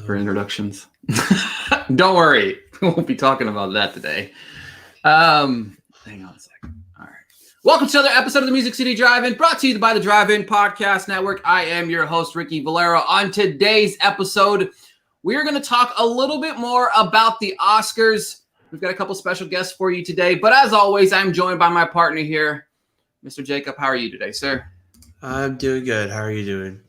for introductions. Don't worry. We won't be talking about that today. Hang on a second. All right. Welcome to another episode of the Music City Drive-In, brought to you by the Drive-In Podcast Network. I am your host, Ricky Valero. On today's episode, we're going to talk a little bit more about the Oscars. We've got a couple special guests for you today, but as always, I'm joined by my partner here, Mr. Jacob. How are you today, sir? I'm doing good. How are you doing?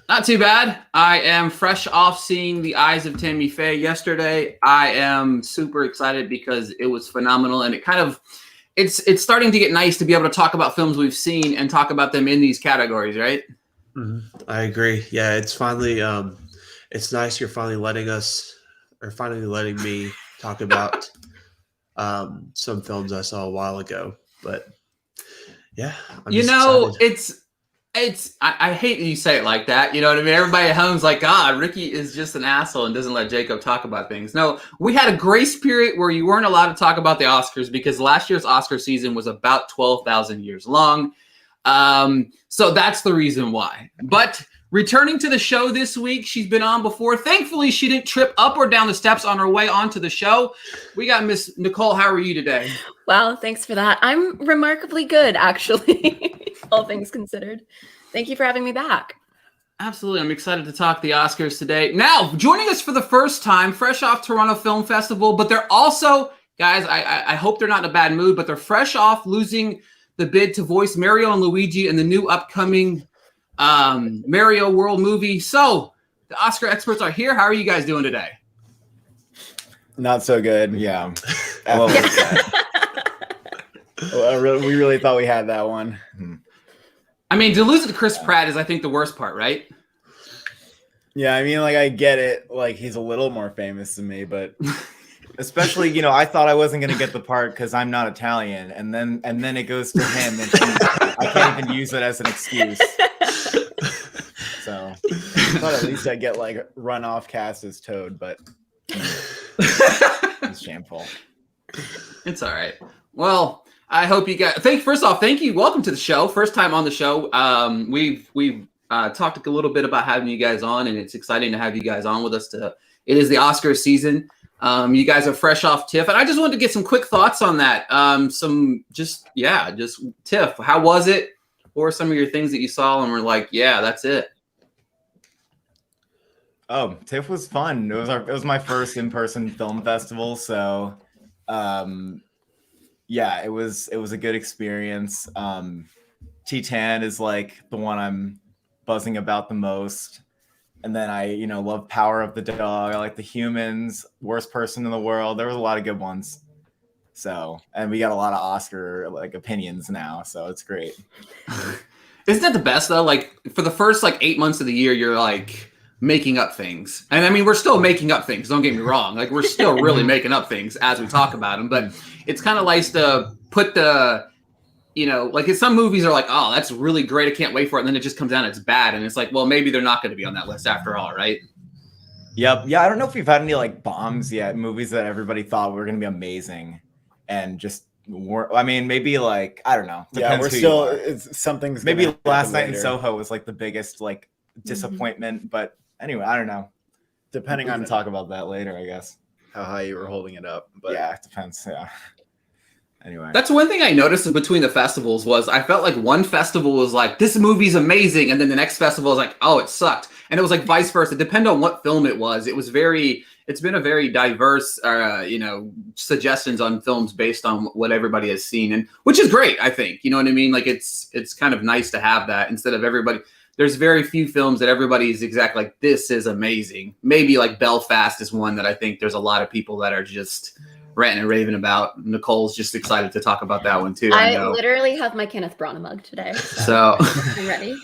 Not too bad. I am fresh off seeing The Eyes of Tammy Faye yesterday. I am super excited because it was phenomenal, and it's starting to get nice to be able to talk about films we've seen and talk about them in these categories, right? Mm-hmm. I agree. Yeah, it's finally it's nice you're finally letting me talk about some films I saw a while ago. But yeah, I'm excited. I hate that you say it like that. You know what I mean? Everybody at home's like, Ricky is just an asshole and doesn't let Jacob talk about things. No, we had a grace period where you weren't allowed to talk about the Oscars because last year's Oscar season was about 12,000 years long. So that's the reason why. But returning to the show this week, she's been on before. Thankfully, she didn't trip up or down the steps on her way onto the show. We got Miss Nicole. How are you today? Wow, thanks for that. I'm remarkably good, actually, all things considered. Thank you for having me back. Absolutely. I'm excited to talk the Oscars today. Now, joining us for the first time, fresh off Toronto Film Festival, but they're also, guys, I hope they're not in a bad mood, but they're fresh off losing the bid to voice Mario and Luigi in the new upcoming Mario World movie. So, the Oscar experts are here. How are you guys doing today? Not so good. Yeah. We really thought we had that one. I mean, to lose it to Chris Pratt is, I think, the worst part, right? Yeah, I mean, like, I get it. Like, he's a little more famous than me, but especially, I thought I wasn't going to get the part because I'm not Italian, and then it goes to him, and I can't even use it as an excuse. So, I thought at least I'd get, like, run off cast as Toad, but it's shameful. It's all right. Well, I hope you guys. First off, thank you. Welcome to the show. First time on the show. We've talked a little bit about having you guys on, and it's exciting to have you guys on with us. It is the Oscar season. You guys are fresh off TIFF, and I just wanted to get some quick thoughts on that. Just TIFF. How was it? What were some of your things that you saw and were like, yeah, that's it? Oh, TIFF was fun. It was my first in-person film festival, so. Yeah, it was a good experience. Titan is like the one I'm buzzing about the most. And then I, love Power of the Dog. I like The Humans, Worst Person in the World. There was a lot of good ones. So, and we got a lot of Oscar opinions now, so it's great. Isn't that the best though? Like for the first 8 months of the year, you're like making up things. And I mean, we're still making up things. Don't get me wrong. Like we're still really making up things as we talk about them, but it's kind of nice to put the, some movies are like, oh, that's really great. I can't wait for it. And then it just comes out and it's bad. And it's like, well, maybe they're not going to be on that list after all, right? Yep. Yeah. I don't know if we've had any bombs yet. Movies that everybody thought were going to be amazing and just weren't. I mean, maybe I don't know. Yeah, we're still, something's maybe Last Night in Soho was the biggest disappointment. But anyway, I don't know. Depending we on can talk about that later, I guess. How high you were holding it up. But yeah, it depends. Yeah. Anyway. That's one thing I noticed between the festivals was I felt like one festival was like, this movie's amazing. And then the next festival was like, oh, it sucked. And it was like vice versa. Depending on what film it was. It's been a very diverse, suggestions on films based on what everybody has seen. And which is great, I think. You know what I mean? Like it's kind of nice to have that instead of everybody. There's very few films that everybody is exactly like, this is amazing. Maybe Belfast is one that I think there's a lot of people that are just ranting and raving about. Nicole's just excited to talk about that one too. I literally have my Kenneth Branagh mug today. So I'm ready.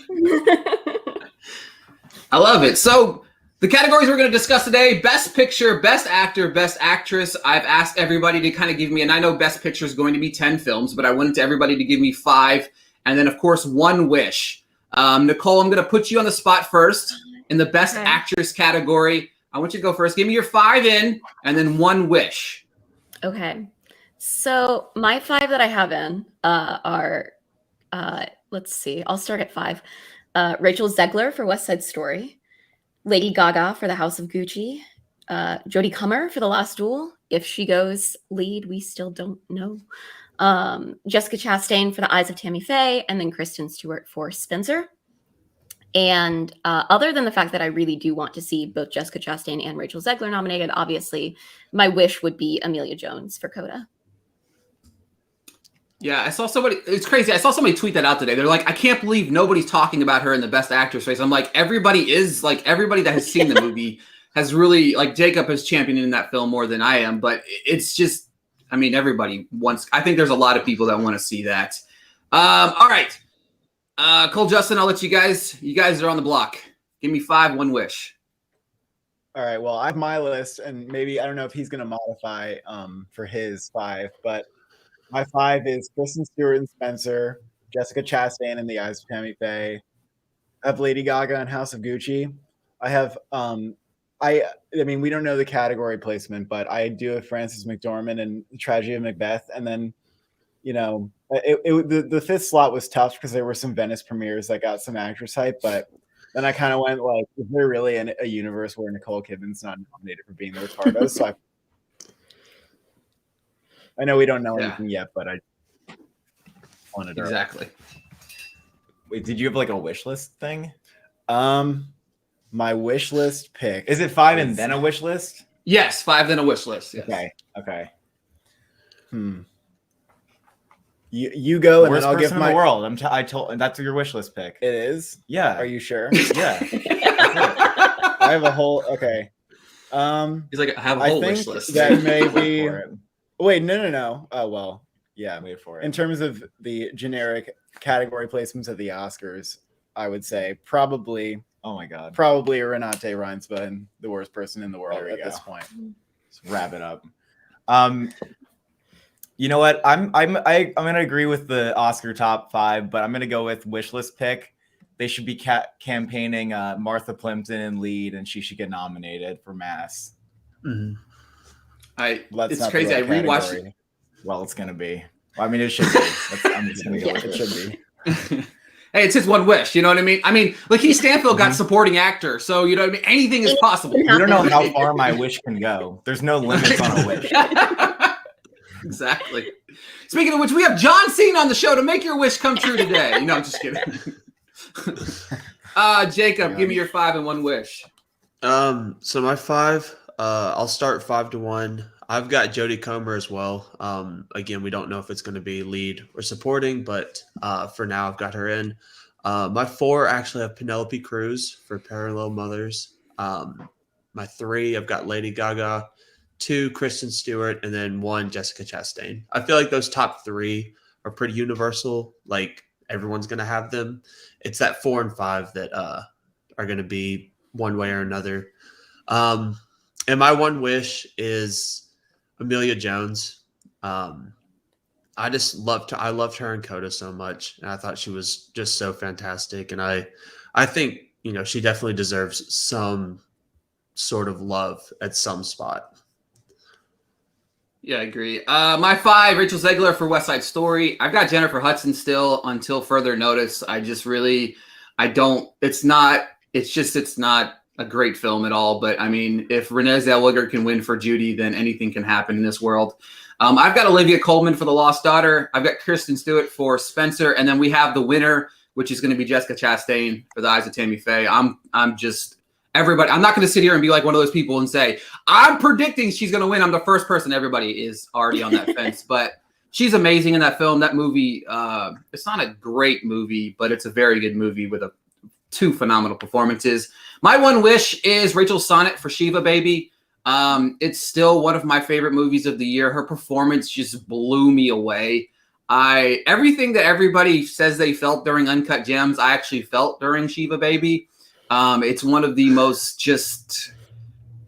I love it. So the categories we're going to discuss today, Best Picture, Best Actor, Best Actress. I've asked everybody to kind of give me, and I know Best Picture is going to be 10 films, but I wanted everybody to give me 5. And then of course, one wish. Nicole, I'm going to put you on the spot first in the Best Actress category. I want you to go first. Give me your 5 in and then one wish. Okay. So my 5 that I have in are, let's see, I'll start at 5. Rachel Zegler for West Side Story. Lady Gaga for The House of Gucci. Jodie Comer for The Last Duel. If she goes lead, we still don't know. Jessica Chastain for The Eyes of Tammy Faye, and then Kristen Stewart for Spencer. And other than the fact that I really do want to see both Jessica Chastain and Rachel Zegler nominated, obviously, my wish would be Amelia Jones for Coda. Yeah, I saw somebody. It's crazy. I saw somebody tweet that out today. They're like, I can't believe nobody's talking about her in the Best Actress race. I'm like, everybody is. Like, everybody that has seen the movie has really, like, Jacob is championing that film more than I am. But it's just, I mean, everybody wants. I think there's a lot of people that want to see that. All right, Cole, Justin, I'll let you guys. You guys are on the block. Give me 5, 1 wish. All right. Well, I have my list, and maybe I don't know if he's going to modify for his 5, but my 5 is Kristen Stewart and Spencer, Jessica Chastain in The Eyes of Tammy Faye. I have Lady Gaga and House of Gucci. I have I mean, we don't know the category placement, but I do have Frances McDormand and The Tragedy of Macbeth, and then the 5th slot was tough because there were some Venice premieres that got some actress hype, but then I kind of went like, is there really a universe where Nicole Kidman's not nominated for being the Ricardo? So I know we don't know anything yet, but I wanted to. Exactly. Wait, did you have like a wish list thing? My wish list pick. Is it 5 and then a wish list? Yes, 5 then a wish list. Yes. Okay. You go, and Worst then I'll give person my in the world. I told that's your wish list pick. It is. Yeah. Are you sure? Yeah. I have a whole. Okay. He's like, I have a whole wish list. That may be. Wait, no. Oh well, yeah. Wait for it. In terms of the generic category placements of the Oscars, I would say probably. Oh my God. Probably Renate Reinsma, the worst person in the world at this point. Let's wrap it up. You know what? I'm gonna agree with the Oscar top 5, but I'm gonna go with wish list pick. They should be campaigning Martha Plimpton in lead, and she should get nominated for Mass. Mm-hmm. It's crazy. I rewatched it. Well, it's gonna be. Well, I mean, it should be. I'm just gonna go with it. It should be. Hey, it's his one wish. You know what I mean? I mean, Lakeith Stanfield got supporting actor, so you know what I mean. Anything is possible. We don't know how far my wish can go. There's no limits on a wish. Exactly. Speaking of which, we have John Cena on the show to make your wish come true today. You know, I'm just kidding. Jacob, give me your 5 and 1 wish. So my 5, I'll start 5 to 1. I've got Jodie Comer as well. Again, we don't know if it's going to be lead or supporting, but for now, I've got her in. My 4 actually have Penelope Cruz for Parallel Mothers. My 3, I've got Lady Gaga. 2, Kristen Stewart, and then 1, Jessica Chastain. I feel like those top 3 are pretty universal. Like, everyone's going to have them. It's that 4 and 5 that are going to be one way or another. And my 1 wish is Amelia Jones. I loved her in Coda so much, and I thought she was just so fantastic. And I think, she definitely deserves some sort of love at some spot. Yeah, I agree. My 5, Rachel Zegler for West Side Story. I've got Jennifer Hudson still until further notice. It's not a great film at all. But I mean, if Renee Zellweger can win for Judy, then anything can happen in this world. I've got Olivia Colman for The Lost Daughter. I've got Kristen Stewart for Spencer. And then we have the winner, which is going to be Jessica Chastain for The Eyes of Tammy Faye. Everybody, I'm not going to sit here and be like one of those people and say, I'm predicting she's going to win. I'm the first person. Everybody is already on that fence, but she's amazing in that film. That movie, it's not a great movie, but it's a very good movie with 2 phenomenal performances. My 1 wish is Rachel Sonnet for Shiva Baby. It's still one of my favorite movies of the year. Her performance just blew me away. Everything that everybody says they felt during Uncut Gems, I actually felt during Shiva Baby. It's one of the most just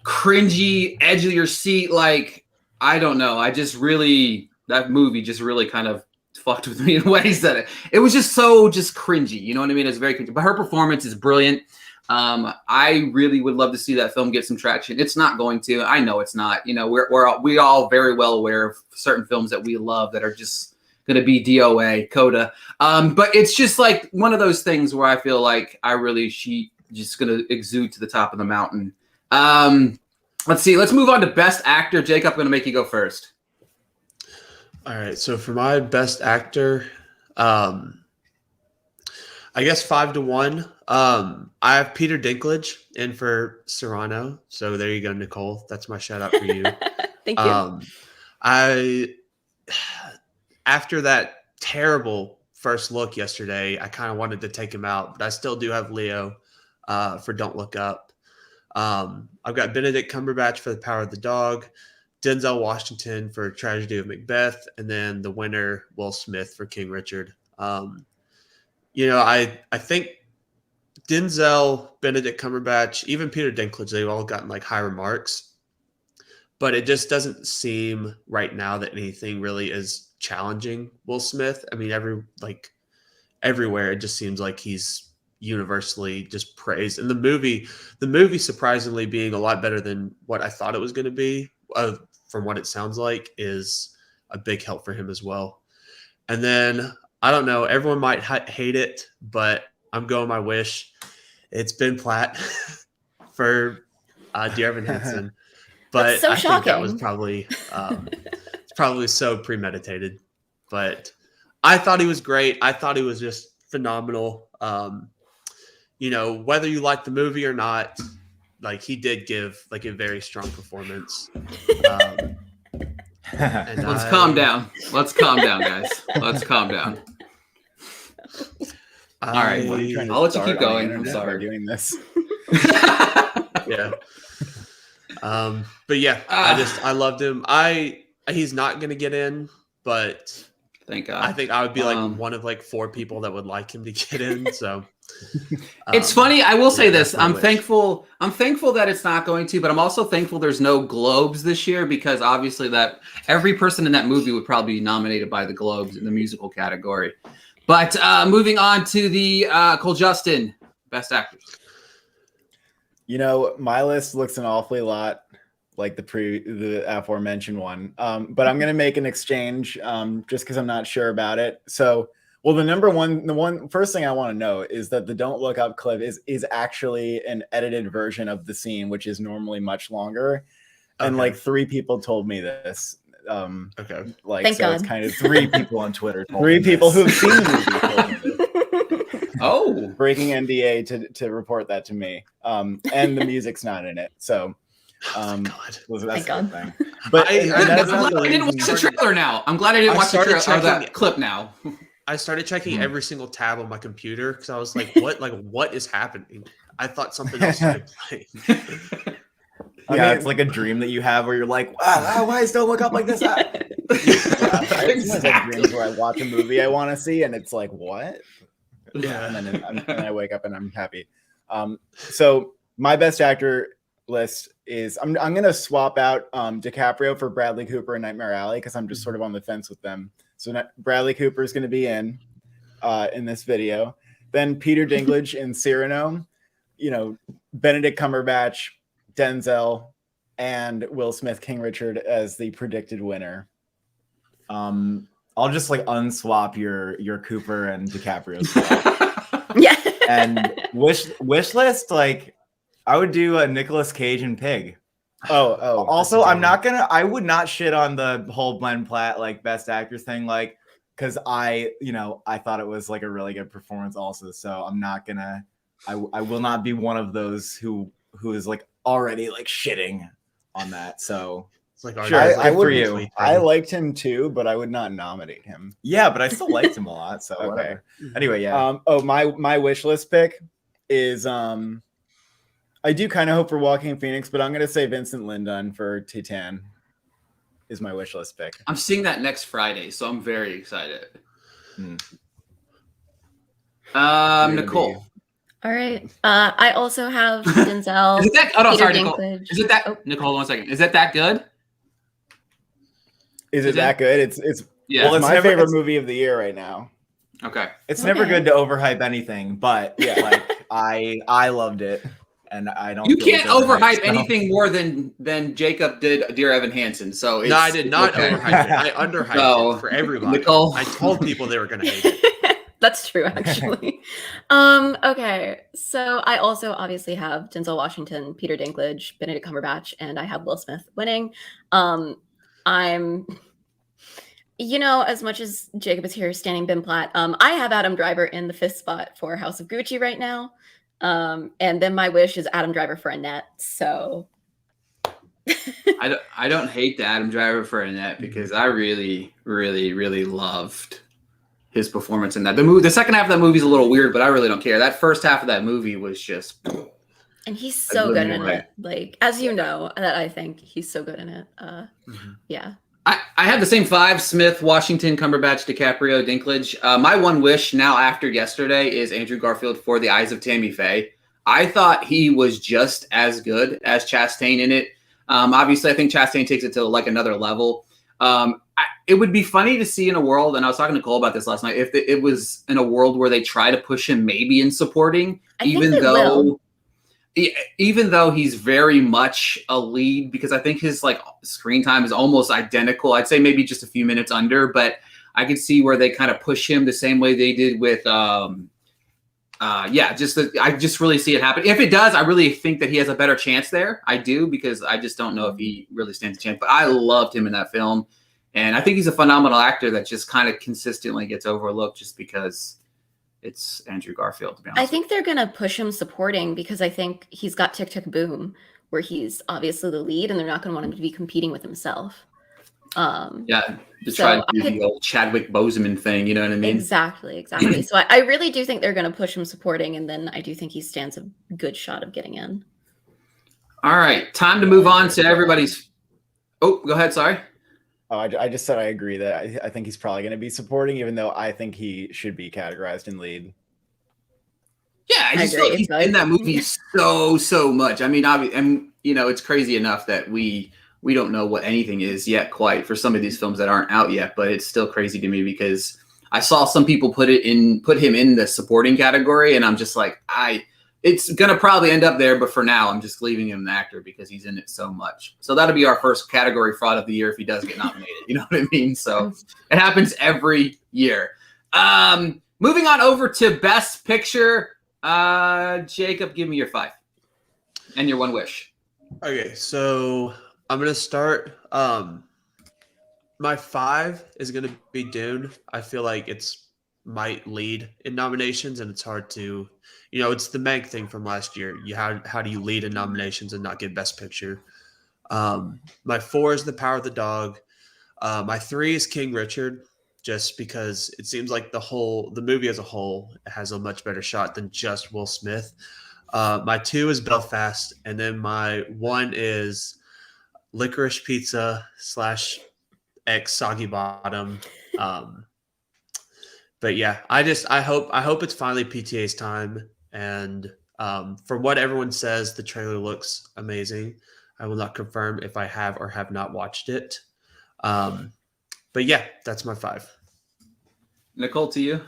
cringy, edge of your seat. Like, I don't know. That movie just really kind of fucked with me in ways that it was just so cringy. You know what I mean? It's very cringy, but her performance is brilliant. I really would love to see that film get some traction. It's not going to. I know it's not. We all very well aware of certain films that we love that are just going to be DOA, Coda. But it's just like one of those things where I feel like just going to exude to the top of the mountain. Let's see. Let's move on to Best Actor. Jacob, I'm going to make you go first. All right. So for my Best Actor, I guess 5-1. I have Peter Dinklage in for Cyrano. So there you go, Nicole. That's my shout out for you. Thank you. After that terrible first look yesterday, I kind of wanted to take him out, but I still do have Leo for Don't Look Up. I've got Benedict Cumberbatch for The Power of the Dog, Denzel Washington for Tragedy of Macbeth, and then the winner, Will Smith for King Richard. I think Denzel, Benedict Cumberbatch, even Peter Dinklage, they've all gotten like high remarks, but it just doesn't seem right now that anything really is challenging Will Smith. I mean, everywhere it just seems like he's universally just praised, and the movie surprisingly being a lot better than what I thought it was going to be, from what it sounds like, is a big help for him as well. And then I don't know, everyone might hate it, but I'm going my wish. It's Ben Platt for Dear Evan Hansen. But so I think that shocking. was probably probably so premeditated. But I thought he was great. I thought he was just phenomenal. Whether you like the movie or not, like he did give like a very strong performance. Let's calm down. Let's calm down, guys. Let's calm down. All right, I'll let you keep going. I'm sorry doing this. Yeah. But yeah, I loved him. He's not gonna get in, but thank God. I think I would be like one of like 4 people that would like him to get in. So it's funny. I will say this. I'm thankful that it's not going to, but I'm also thankful there's no Globes this year, because obviously that every person in that movie would probably be nominated by the Globes in the musical category. But moving on to the Cole Justin Best Actors. My list looks an awfully lot like the aforementioned one. But I'm gonna make an exchange just because I'm not sure about it. So, well, the first thing I want to know is that the Don't Look Up clip is actually an edited version of the scene, which is normally much longer. And like 3 people told me this. Okay. Thank God. It's kind of 3 people on Twitter. 3 people who've seen the movie told me this. Oh, Breaking NDA to report that to me. And the music's not in it. So God. that's God. a good thing. But I'm glad I didn't watch the trailer now. I'm glad I didn't watch the trailer or that clip now. I started checking every single tab on my computer because I was like, what is happening? I thought something else started playing. It's like a dream that you have where you're like, wow, why is Don't Look Up like this? I have dreams where I watch a movie I want to see, and it's like, what? Yeah. And then I wake up and I'm happy. So my Best Actor list is I'm gonna swap out DiCaprio for Bradley Cooper and Nightmare Alley because I'm just sort of on the fence with them. So Bradley Cooper is going to be in this video. Then Peter Dinklage in Cyrano. Benedict Cumberbatch, Denzel, and Will Smith, King Richard as the predicted winner. I'll just like unswap your Cooper and DiCaprio swap. Yeah. And wish list, like I would do a Nicolas Cage and Pig. Also, I would not shit on the whole Ben Platt like Best Actors thing, like because I thought it was like a really good performance also. So I'm not gonna I will not be one of those who is like already like shitting on that. So it's like sure, I liked him too, but I would not nominate him. Yeah, but I still liked him a lot. So whatever. Anyway, yeah. My wish list pick is I do kind of hope for Joaquin Phoenix, but I'm going to say Vincent Lindon for Titan is my wish list pick. I'm seeing that next Friday, so I'm very excited. Nicole. All right. I also have Denzel. Is it that? Oh, no, sorry, Nicole. Dinklage. Is it that? Oh. Nicole, 1 second. Is it that good? Is it that good? It's yeah. Well, it's my favorite movie of the year right now. Okay. It's never good to overhype anything, but yeah, like I loved it. And I don't. You can't overhype anything more than Jacob did Dear Evan Hansen. So no, I did not overhype it. I underhyped it for everybody. Nicole. I told people they were going to hate it. That's true, actually. Okay, so I also obviously have Denzel Washington, Peter Dinklage, Benedict Cumberbatch, and I have Will Smith winning. I'm, as much as Jacob is here standing Ben Platt, I have Adam Driver in the fifth spot for House of Gucci right now. And then my wish is Adam Driver for Annette. So I don't hate the Adam Driver for Annette because I really, really, really loved his performance in that. The second half of that movie is a little weird, but I really don't care. That first half of that movie was just. And he's so good in it. Like, as you know, that I think he's so good in it. Yeah. I have the same five: Smith, Washington, Cumberbatch, DiCaprio, Dinklage. My one wish now after yesterday is Andrew Garfield for The Eyes of Tammy Faye. I thought he was just as good as Chastain in it. Obviously, I think Chastain takes it to like another level. It would be funny to see in a world, and I was talking to Nicole about this last night, if it was in a world where they try to push him maybe in supporting, even though he's very much a lead, because I think his like screen time is almost identical. I'd say maybe just a few minutes under, but I could see where they kind of push him the same way they did with I just really see it happen. If it does, I really think that he has a better chance there. I do, because I just don't know if he really stands a chance. But I loved him in that film, and I think he's a phenomenal actor that just kind of consistently gets overlooked just because it's Andrew Garfield, to be honest. I think they're going to push him supporting because I think he's got Tick, Tick, Boom, where he's obviously the lead, and they're not going to want him to be competing with himself. Try to do the old Chadwick Boseman thing, you know what I mean? Exactly. So I really do think they're going to push him supporting, and then I do think he stands a good shot of getting in. All right, time to move on to everybody's. Oh, go ahead. Sorry. Oh, I just said I agree that I think he's probably going to be supporting, even though I think he should be categorized in lead. Yeah, I just feel like he's in that movie so much. I mean, and it's crazy enough that we don't know what anything is yet quite for some of these films that aren't out yet, but it's still crazy to me because I saw some people put him in the supporting category, and I'm just like, it's gonna probably end up there, but for now I'm just leaving him an actor because he's in it so much. So that'll be our first category fraud of the year if he does get nominated. You know what I mean? So it happens every year. Moving on over to Best Picture. Jacob, give me your 5 and your one wish. Okay, so I'm gonna start. My 5 is gonna be Dune. I feel like it's might lead in nominations, and it's hard to, it's the Meg thing from last year. How do you lead in nominations and not get Best Picture? My 4 is The Power of the Dog. My 3 is King Richard, just because it seems like the movie as a whole has a much better shot than just Will Smith. My 2 is Belfast, and then my 1 is Licorice Pizza / X Soggy Bottom. But yeah, I hope it's finally PTA's time. And from what everyone says, the trailer looks amazing. I will not confirm if I have or have not watched it. But yeah, that's my 5. Nicole, to you.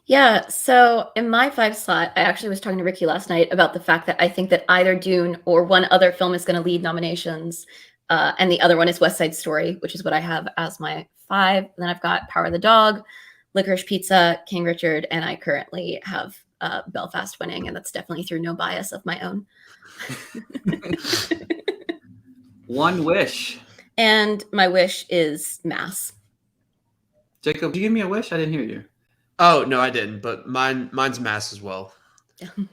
Yeah, so in my 5 slot, I actually was talking to Ricky last night about the fact that I think that either Dune or one other film is going to lead nominations. And the other one is West Side Story, which is what I have as my 5. And then I've got Power of the Dog, Licorice Pizza, King Richard, and I currently have Belfast winning, and that's definitely through no bias of my own. One wish. And my wish is Mass. Jacob, did you give me a wish? I didn't hear you. Oh, no, I didn't, but mine's Mass as well.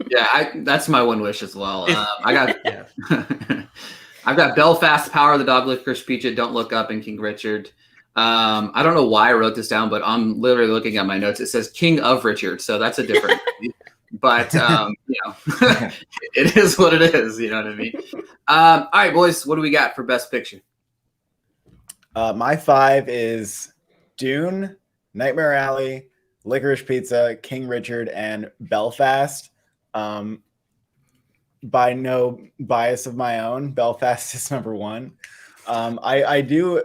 Yeah, that's my one wish as well. I've got Belfast, Power of the Dog, Licorice Pizza, Don't Look Up, and King Richard. I don't know why I wrote this down, but I'm literally looking at my notes. It says King of Richard, so that's a different movie. But it is what it is. You know what I mean? All right, boys, what do we got for Best Picture? My 5 is Dune, Nightmare Alley, Licorice Pizza, King Richard, and Belfast. By no bias of my own, Belfast is number 1. I do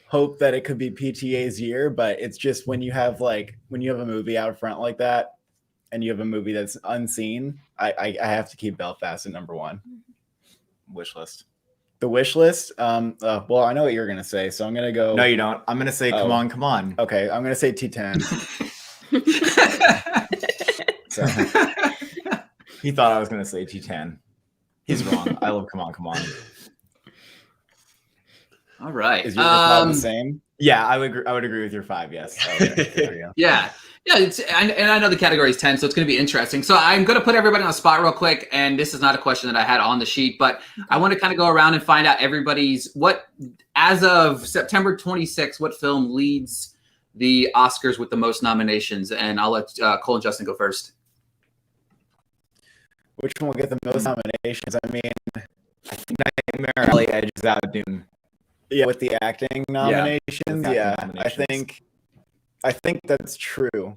hope that it could be PTA's year, but it's just when you have a movie out front like that, and you have a movie that's unseen, I have to keep Belfast at number 1. Wish list. The wish list. Well, I know what you're gonna say, so I'm gonna go. No, you don't. I'm gonna say, come on. Okay, I'm gonna say T10. So he thought I was going to say T10. He's wrong. I love Come On. All right. Is your five the same? Yeah, I would agree with your 5. Yes. Okay. There we go. Yeah. And I know the category is 10, so it's going to be interesting. So I'm going to put everybody on the spot real quick, and this is not a question that I had on the sheet, but I want to kind of go around and find out everybody's as of September 26th, what film leads the Oscars with the most nominations? And I'll let Cole and Justin go first. Which one will get the most nominations? I mean, I think Nightmare Alley edges out Dune. yeah, with the acting nominations. acting Yeah, nominations. I think that's true.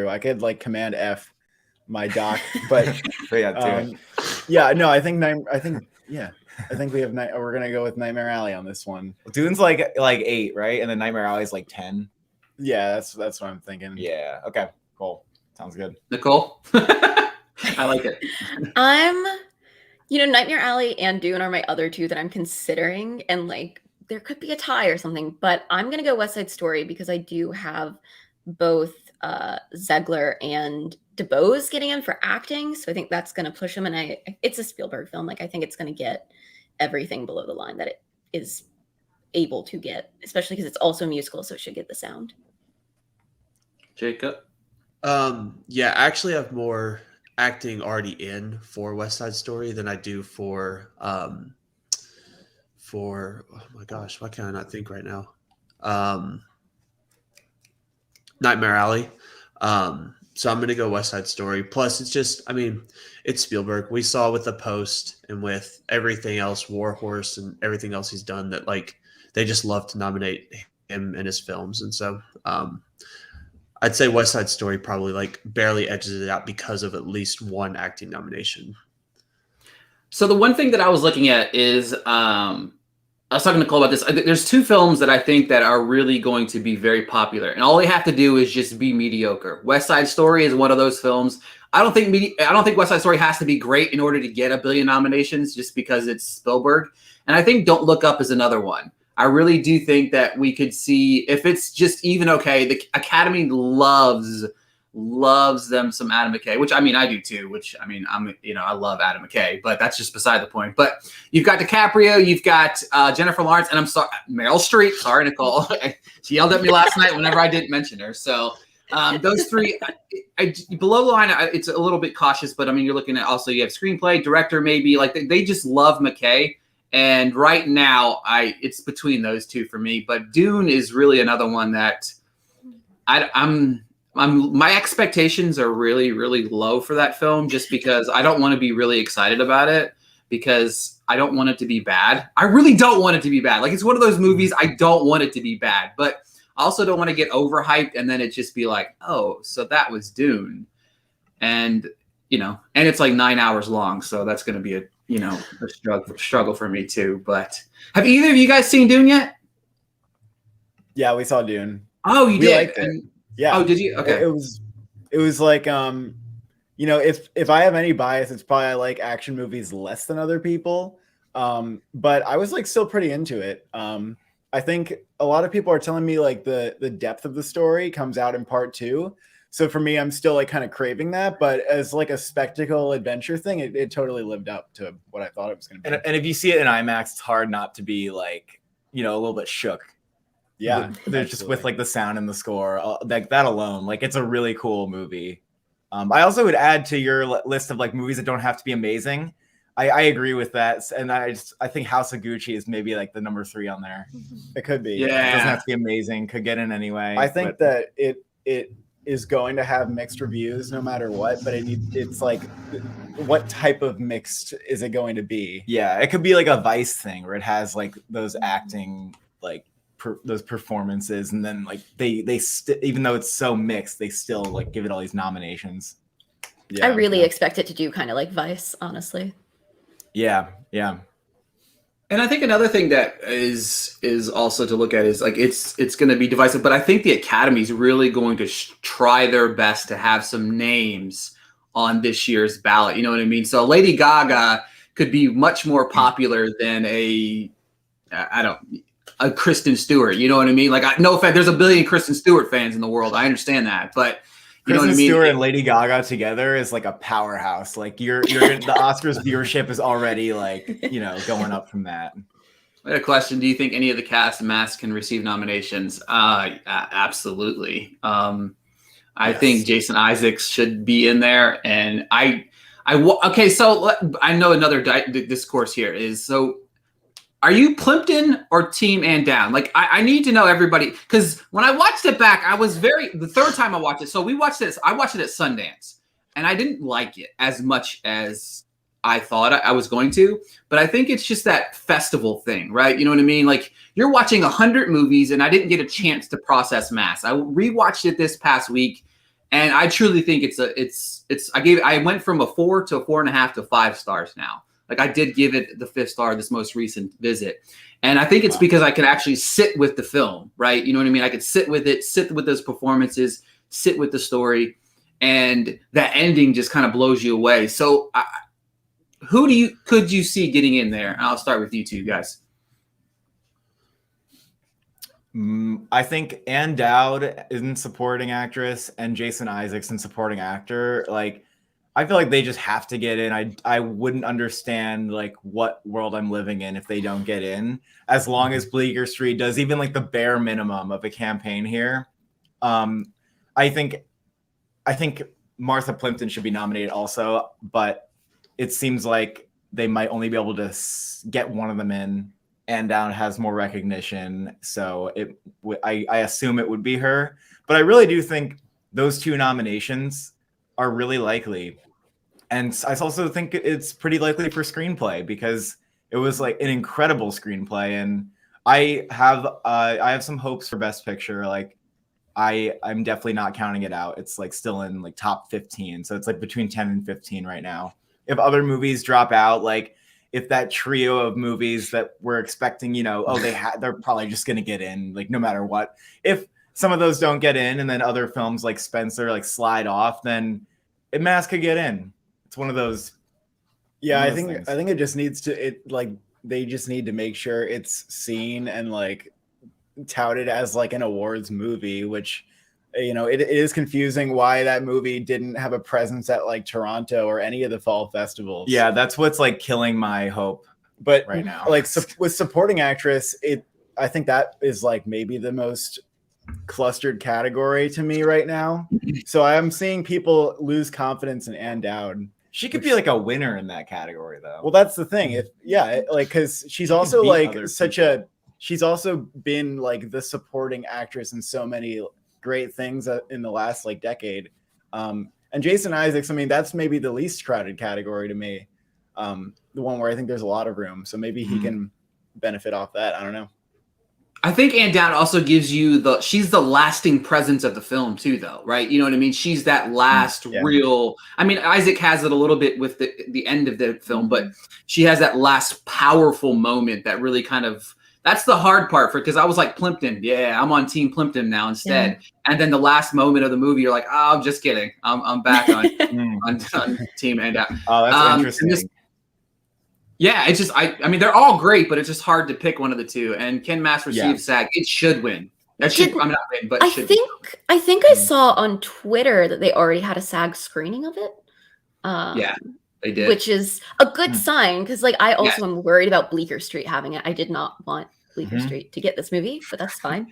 I could like Command F my doc, but But yeah, Dune. yeah, no, I think we have we're gonna go with Nightmare Alley on this one. Dune's like 8, right? And then Nightmare Alley's like 10. Yeah, that's what I'm thinking. Yeah. Okay. Cool. Sounds good. Nicole? I like it. Nightmare Alley and Dune are my other two that I'm considering, and like there could be a tie or something, but I'm gonna go West Side Story because I do have both Zegler and DeBose getting in for acting, so I think that's gonna push him. And it's a Spielberg film, like I think it's gonna get everything below the line that it is able to get, especially because it's also a musical, so it should get the sound. Jacob? Yeah, I actually have more acting already in for West Side Story than I do for oh my gosh, why can't I not think right now? Nightmare Alley. So I'm gonna go West Side Story. Plus, it's just, I mean, it's Spielberg. We saw with The Post and with everything else, War Horse and everything else he's done, that like they just love to nominate him in his films, and so I'd say West Side Story probably like barely edges it out because of at least one acting nomination. So the one thing that I was looking at is, I was talking to Nicole about this. There's two films that I think that are really going to be very popular, and all they have to do is just be mediocre. West Side Story is one of those films. I don't think West Side Story has to be great in order to get a billion nominations, just because it's Spielberg. And I think Don't Look Up is another one. I really do think that we could see, if it's just even okay, the Academy loves them some Adam McKay, which I mean, I do too, which I mean, I love Adam McKay, but that's just beside the point. But you've got DiCaprio, you've got Jennifer Lawrence, and I'm sorry, Meryl Streep. Sorry, Nicole. She yelled at me last night whenever I didn't mention her. So those three, below the line, it's a little bit cautious, but I mean, you're looking at also, you have screenplay, director, maybe, like they just love McKay. And right now, it's between those two for me. But Dune is really another one that my expectations are really, really low for that film, just because I don't want to be really excited about it, because I don't want it to be bad. I really don't want it to be bad. Like, it's one of those movies I don't want it to be bad, but I also don't want to get overhyped and then it just be like, oh, so that was Dune. And, and it's like 9 hours long. So that's going to be a struggle for me too. But have either of you guys seen Dune yet? Yeah, we saw Dune. Oh, you We did? liked it. Yeah. Oh, did you? Okay. It was like, if I have any bias, it's probably I like action movies less than other people. But I was like still pretty into it. I think a lot of people are telling me like the depth of the story comes out in part 2. So for me, I'm still like kind of craving that, but as like a spectacle adventure thing, it totally lived up to what I thought it was going to be. And if you see it in IMAX, it's hard not to be like, a little bit shook. Yeah, There's just with like the sound and the score, like that alone, like it's a really cool movie. I also would add to your list of like movies that don't have to be amazing. I agree with that, and I think House of Gucci is maybe like the number 3 on there. It could be. Yeah. It doesn't have to be amazing. Could get in anyway. I think that it is going to have mixed reviews no matter what, but it's like, what type of mixed is it going to be? Yeah, it could be like a Vice thing where it has like those acting, like those performances, and then like they even though it's so mixed, they still like give it all these nominations. Yeah, I really expect it to do kind of like Vice, honestly. Yeah. And I think another thing that is also to look at is like it's going to be divisive, but I think the Academy is really going to try their best to have some names on this year's ballot. You know what I mean? So Lady Gaga could be much more popular than a a Kristen Stewart. You know what I mean? Like, no offense, there's a billion Kristen Stewart fans in the world. I understand that, but you know what I mean? Stewart and Lady Gaga together is like a powerhouse. Like the Oscars viewership is already like, going up from that. I had a question. Do you think any of the cast and Mask can receive nominations? Absolutely. I think Jason Isaacs should be in there. And okay, so I know another discourse here is, so are you Plimpton or Team and Down? Like, I need to know, everybody, because when I watched it back, I was the third time I watched it. So I watched it at Sundance, and I didn't like it as much as I thought I was going to. But I think it's just that festival thing, right? You know what I mean? Like, you're watching 100 movies, and I didn't get a chance to process Mass. I rewatched it this past week, and I truly think I went from a 4 to a 4.5 to 5 stars now. Like, I did give it the 5th star this most recent visit. And I think it's because I can actually sit with the film, right? You know what I mean? I could sit with it, sit with those performances, sit with the story, and that ending just kind of blows you away. So who could you see getting in there? And I'll start with you two guys. I think Ann Dowd in supporting actress and Jason Isaacs in supporting actor. Like, I feel like they just have to get in. I wouldn't understand like what world I'm living in if they don't get in, as long as Bleecker Street does even like the bare minimum of a campaign here. I think Martha Plimpton should be nominated also, but it seems like they might only be able to get one of them in. And Down has more recognition, so I assume it would be her. But I really do think those two nominations are really likely. And I also think it's pretty likely for screenplay, because it was like an incredible screenplay. And I have some hopes for Best Picture. Like, I'm definitely not counting it out. It's like still in like top 15. So it's like between 10 and 15 right now. If other movies drop out, like if that trio of movies that we're expecting, they're probably just going to get in, like no matter what. If some of those don't get in and then other films like Spencer like slide off, then Mask could get in. It's one of those. Yeah, I think it just needs to, they just need to make sure it's seen and like touted as like an awards movie, which, it is confusing why that movie didn't have a presence at like Toronto or any of the fall festivals. Yeah, that's what's like killing my hope. But right now, like with supporting actress, I think that is like maybe the most clustered category to me right now. So I'm seeing people lose confidence in Ann Dowd. She could be like a winner in that category, though. Well, that's the thing. Because she's also like she's also been like the supporting actress in so many great things in the last like decade. And Jason Isaacs, I mean, that's maybe the least crowded category to me. The one where I think there's a lot of room. So maybe he can benefit off that. I don't know. I think Ann Dowd also gives you she's the lasting presence of the film too, though, right? You know what I mean? She's that last real, I mean, Isaac has it a little bit with the end of the film, but she has that last powerful moment that really kind of, that's the hard part because I was like, Plimpton, yeah, I'm on Team Plimpton now instead. Yeah. And then the last moment of the movie, you're like, oh, I'm just kidding. I'm back on, on Team Ann Dowd. Oh, that's interesting. Yeah, it's just I mean they're all great, but it's just hard to pick one of the two. And Can Mass receive SAG? It should win. That should. I'm not win, but I think I saw on Twitter that they already had a SAG screening of it. Yeah, they did, which is a good sign because like I also am worried about Bleecker Street having it. I did not want Bleecker Street to get this movie, but that's fine.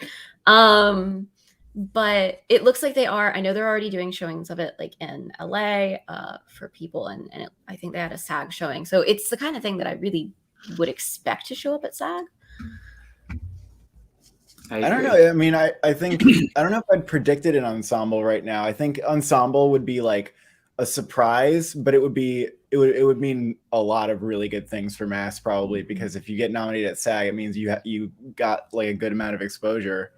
But it looks like they are. I know they're already doing showings of it like in LA for people. And I think they had a SAG showing. So it's the kind of thing that I really would expect to show up at SAG. I don't know. I mean, I think, I don't know if I'd predicted an ensemble right now. I think ensemble would be like a surprise, but it would mean a lot of really good things for Mass probably, because if you get nominated at SAG, it means you got like a good amount of exposure.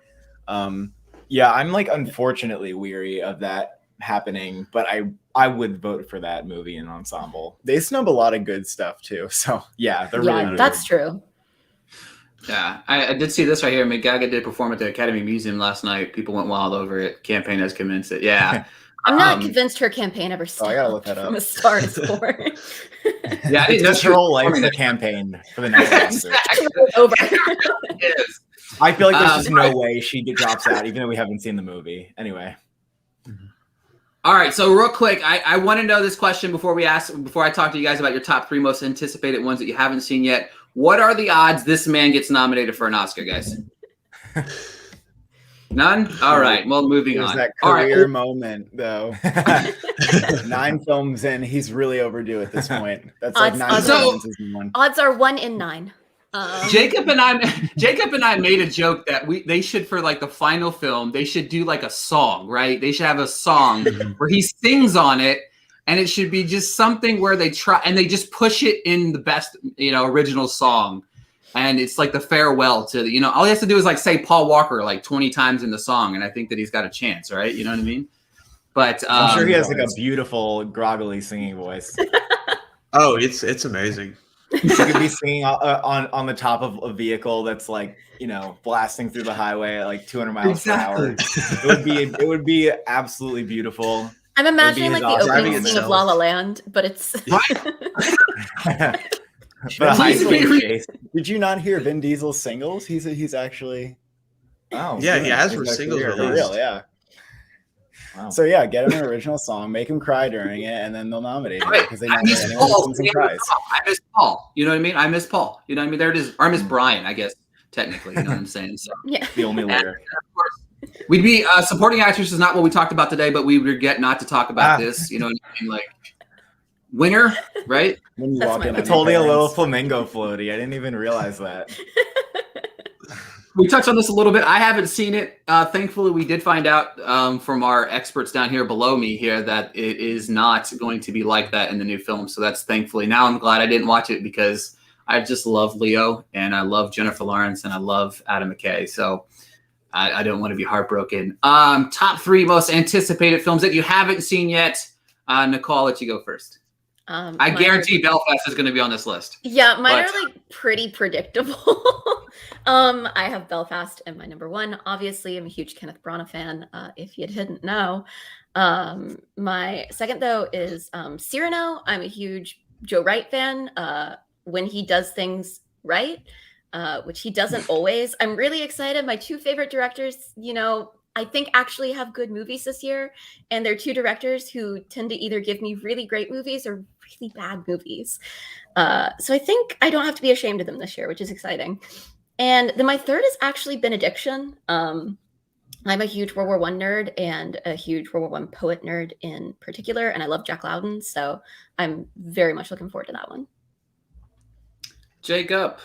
Yeah, I'm like unfortunately weary of that happening, but I would vote for that movie in ensemble. They snub a lot of good stuff too, so yeah, they're really good. That's true. Yeah, I did see this right here. Gaga did perform at the Academy Museum last night. People went wild over it. Campaign has commenced it. Yeah, I'm not convinced her campaigan ever stopped from a star to score. Yeah, that's her whole life. The campaign for the next over. Yes. I feel like there's just no way she drops out, even though we haven't seen the movie. Anyway. All right, so real quick, I want to know this question before I talk to you guys about your top 3 most anticipated ones that you haven't seen yet. What are the odds this man gets nominated for an Oscar, guys? None? All right, well, moving There's on. that All right. career moment, though. 9 films in, he's really overdue at this point. That's like 9 performances in one. Odds are 1 in 9. Jacob and I made a joke that they should, for like the final film, they should do like a song, right? They should have a song where he sings on it, and it should be just something where they try and they just push it in the best, original song. And it's like the farewell to all he has to do is like say Paul Walker like 20 times in the song, and I think that he's got a chance, right? You know what I mean? But I'm sure he has like a beautiful groggily singing voice. Oh, it's amazing. He could be singing on the top of a vehicle that's like, blasting through the highway at like 200 miles per hour. It would be absolutely beautiful. I'm imagining like the opening scene of La La himself. Land, but it's But a high school chase. Did you not hear Vin Diesel's singles? He's actually Oh, Yeah, good. he has he's for a singles career, for released. real, yeah. Wow. So yeah, get him an original song, make him cry during it, and then they'll nominate him because they I nominate miss anyone who Paul. sings and cries. I miss Paul. You know what I mean? I miss Paul. You know what I mean? There it is. Or I miss Brian, I guess, technically. You know what I'm saying? So yeah. The only lyric. of course, we'd be supporting actress is not what we talked about today, but we regret not to talk about this. You know what I mean? Like winner, right? When you That's walk my in, favorite. It's holding a little flamingo floaty. I didn't even realize that. We touched on this a little bit. I haven't seen it. Thankfully, we did find out from our experts down here below me here that it is not going to be like that in the new film. So that's thankfully. Now I'm glad I didn't watch it because I just love Leo and I love Jennifer Lawrence and I love Adam McKay. So I don't want to be heartbroken. Top 3 most anticipated films that you haven't seen yet. Nicole, I'll let you go first. I guarantee Belfast is going to be on this list. Yeah, mine But- are like pretty predictable. I have Belfast in my number 1. Obviously, I'm a huge Kenneth Branagh fan. If you didn't know, my second though is Cyrano. I'm a huge Joe Wright fan. When he does things right, which he doesn't always. I'm really excited. My 2 favorite directors, I think actually have good movies this year, and they're 2 directors who tend to either give me really great movies or really bad movies. So I think I don't have to be ashamed of them this year, which is exciting. And then my third is actually Benediction. I'm a huge World War I nerd and a huge World War I poet nerd in particular, and I love Jack Lowden, so I'm very much looking forward to that one. Jacob.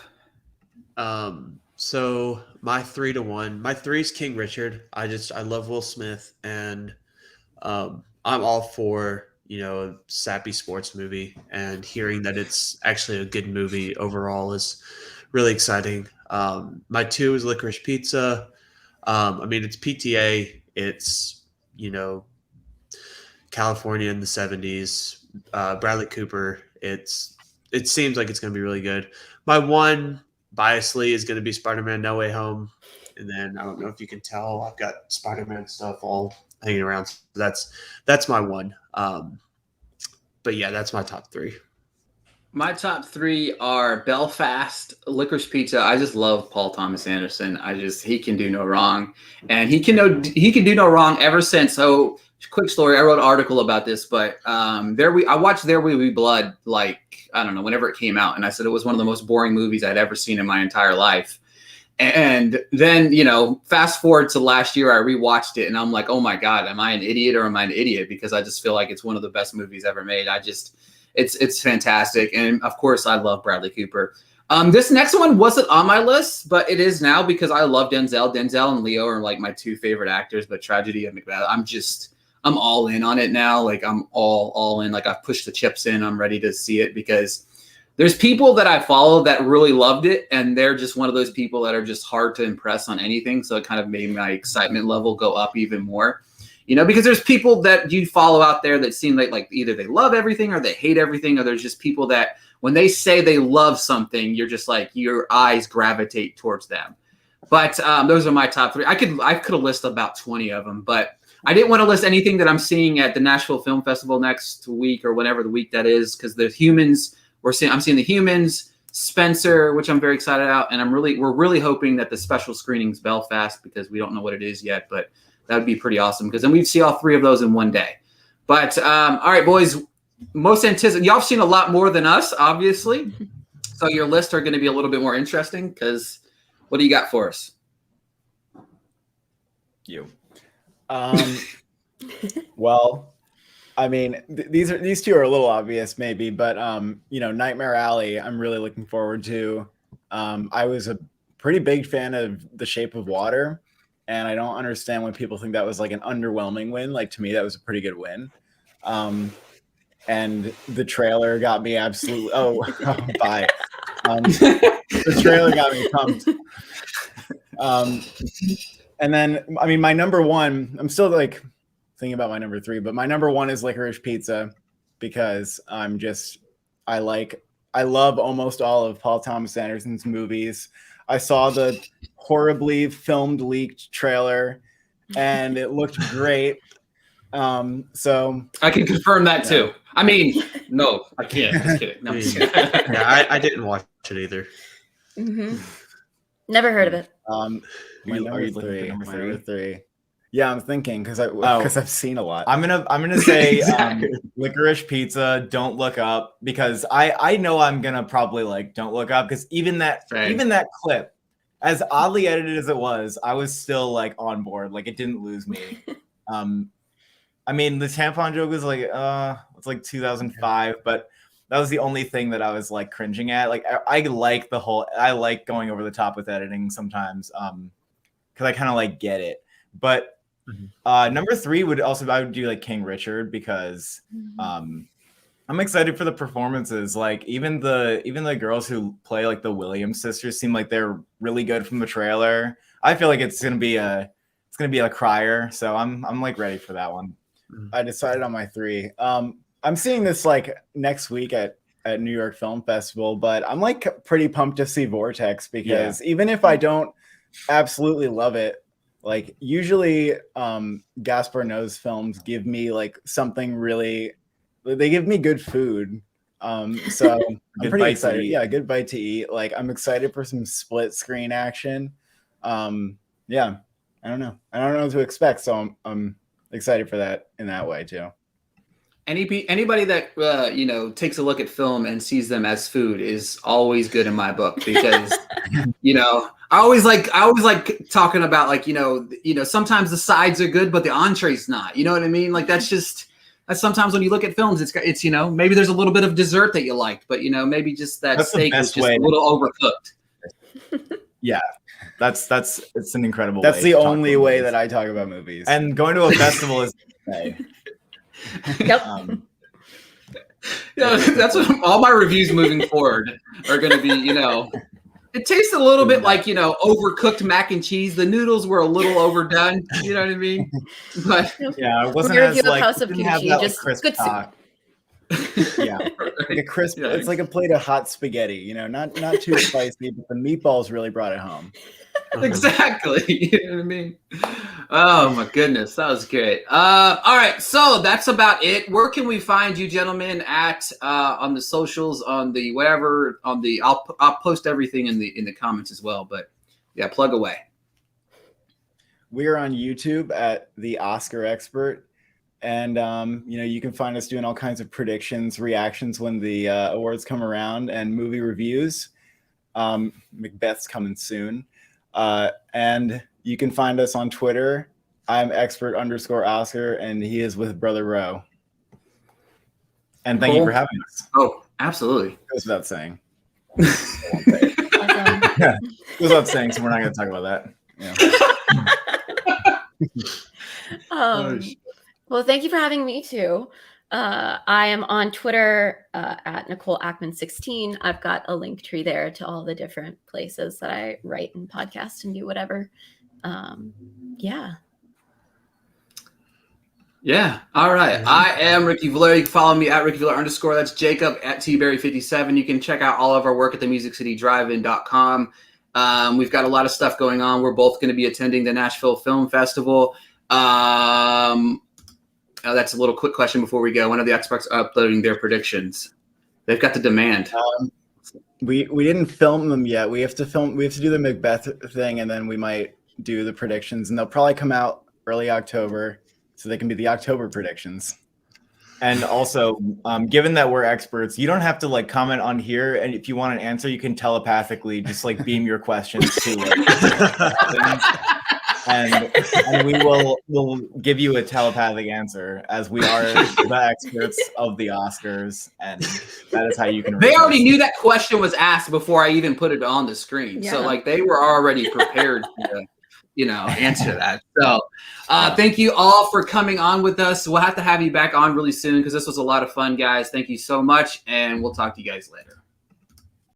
So my 3 to 1. My 3 is King Richard. I love Will Smith, and I'm all for a sappy sports movie, and hearing that it's actually a good movie overall is really exciting. My 2 is Licorice Pizza. It's PTA. It's California in the 70s. Bradley Cooper. It seems like it's going to be really good. My 1, biasly, is going to be Spider-Man No Way Home. And then I don't know if you can tell, I've got Spider-Man stuff all hanging around. So that's my 1. But yeah, that's my top 3. My top 3 are Belfast, Licorice Pizza. I just love Paul Thomas Anderson. He can do no wrong, and he can do no wrong ever since. So, quick story. I wrote an article about this, but I watched There Will Be Blood, like, I don't know, whenever it came out, and I said it was one of the most boring movies I'd ever seen in my entire life. And then, fast forward to last year, I rewatched it, and I'm like, oh my God, am I an idiot or am I an idiot? Because I just feel like it's one of the best movies ever made. It's fantastic. And of course, I love Bradley Cooper. This next one wasn't on my list, but it is now because I love Denzel. Denzel and Leo are like my 2 favorite actors, but Tragedy of Macbeth, I'm all in on it now. Like I'm all in, like I've pushed the chips in. I'm ready to see it because there's people that I follow that really loved it. And they're just one of those people that are just hard to impress on anything. So it kind of made my excitement level go up even more. Because there's people that you follow out there that seem like either they love everything or they hate everything, or there's just people that when they say they love something, you're just like your eyes gravitate towards them. But those are my top 3. I could have listed about 20 of them, but I didn't want to list anything that I'm seeing at the Nashville Film Festival next week or whenever the week that is, because the Humans, I'm seeing the Humans, Spencer, which I'm very excited about, and we're really hoping that the special screenings Belfast, because we don't know what it is yet, but that would be pretty awesome because then we'd see all 3 of those in one day. But all right, boys, most anticipated. Y'all have seen a lot more than us, obviously, so your lists are going to be a little bit more interesting. Because what do you got for us? You. Well, I mean, these 2 are a little obvious, maybe, but Nightmare Alley, I'm really looking forward to. I was a pretty big fan of The Shape of Water, and I don't understand when people think that was like an underwhelming win. Like, to me, that was a pretty good win. And the trailer got me absolutely. Bye. The trailer got me pumped. And then, I mean, my number 1, I'm still like thinking about my number 3, but my number 1 is Licorice Pizza because I love almost all of Paul Thomas Anderson's movies. I saw the horribly filmed leaked trailer and it looked great. So I can confirm that too. I mean, no, I can't. I'm just kidding. No, I'm just kidding. Yeah, I didn't watch it either. Mm-hmm. Nenever heard of it. My Are you looking for number number my 3? number 3. Yeah, I'm thinking because I've seen a lot. I'm gonna say Exactly. Licorice Pizza, Don't Look Up, because I know I'm gonna probably like Don't Look Up because even that clip, as oddly edited as it was, I was still like on board. Like, it didn't lose me. I mean, the tampon joke was like it's like 2005, but that was the only thing that I was like cringing at. Like, I like going over the top with editing sometimes because I kind of like get it. But number 3 I would do like King Richard because I'm excited for the performances. Like, even the girls who play like the Williams sisters seem like they're really good from the trailer. I feel like it's gonna be a crier, so I'm like ready for that one. I decided on my 3. I'm seeing this like next week at New York Film Festival, but I'm like pretty pumped to see Vortex because even if I don't absolutely love it, like usually Gaspar Noé's films give me like something really, they give me good food. So I'm pretty excited. Yeah, a good bite to eat. Like, I'm excited for some split screen action. Yeah, I don't know what to expect, so I'm excited for that in that way too. Anybody that takes a look at film and sees them as food is always good in my book because I always like talking about like sometimes the sides are good but the entree's not. You know what I mean? Like, that's sometimes when you look at films, it's maybe there's a little bit of dessert that you like, but maybe just that steak is just a little overcooked. Yeah, it's an incredible. That's the only way that I talk about movies. And going to a festival is. Yep. That's what all my reviews moving forward are going to be. It tastes a little bit like overcooked mac and cheese. The noodles were a little overdone. You know what I mean? But yeah, it wasn't as like House of didn't have Gucci, that just crisp good talk. Yeah, like a crisp. Yeah. It's like a plate of hot spaghetti. Not too spicy, but the meatballs really brought it home. Exactly. You know what I mean? Oh my goodness, that was great. All right, so that's about it. Where can we find you gentlemen at on the socials, on the whatever, on the I'll post everything in the comments as well, but yeah, plug away. We are on YouTube at The Oscar Expert, and you can find us doing all kinds of predictions, reactions when the awards come around, and movie reviews. Macbeth's coming soon. And you can find us on Twitter. I'm expert_Oscar, and he is with Brother Rowe. And thank you for having us. Oh, absolutely. Goes without saying. Yeah, goes without saying, so we're not going to talk about that. Yeah. Well, thank you for having me too. I am on Twitter at Nicole Ackman 16. I've got a link tree there to all the different places that I write and podcast and do whatever. Yeah. Yeah. All right. I am Ricky Valera. You can follow me at Ricky Valera _. That's Jacob at tberry57. You can check out all of our work at the musiccitydrivein.com. We've got a lot of stuff going on. We're both going to be attending the Nashville Film Festival. That's a little quick question before we go. When are the experts uploading their predictions? They've got the demand. We didn't film them yet. We have to do the Macbeth thing, and then we might do the predictions, and they'll probably come out early October, so they can be the October predictions. And also, given that we're experts, you don't have to like comment on here, and if you want an answer, you can telepathically just like beam your questions to like, and we'll give you a telepathic answer, as we are the experts of the Oscars, and that is how you can. They already knew that question was asked before I even put it on the screen, Yeah. so like they were already prepared to, answer that. So, thank you all for coming on with us. We'll have to have you back on really soon because this was a lot of fun, guys. Thank you so much, and we'll talk to you guys later.